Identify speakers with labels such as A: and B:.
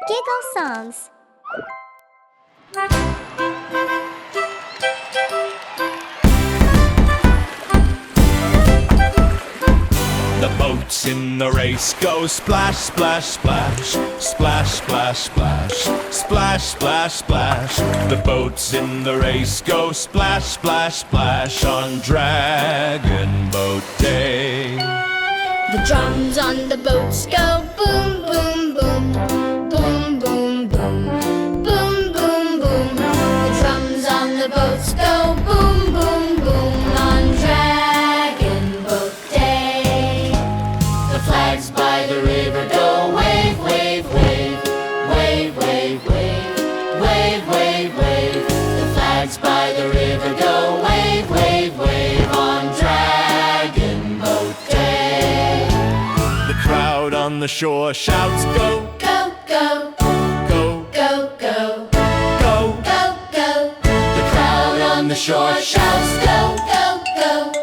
A: Giggle Songs.
B: The boats in the race go splash, splash, splash, splash, splash, splash, splash, splash, splash. The boats in the race go splash, splash, splash on Dragon Boat Day.
C: The drums on the boats go boom, boom, boom, boom, boom, boom, boom, boom, boom. The drums on the boats go boom, boom, boom on Dragon Boat Day. The flags by the river go wave, wave, wave, wave, wave, wave, wave, wave, wave. The flags by the river go wave, wave, wave on Dragon Boat Day.
B: The crowd on the shore shouts go,
C: Go, go,
B: go,
C: go, go,
B: go.
C: go, go. The crowd on the shore shouts go, go, go,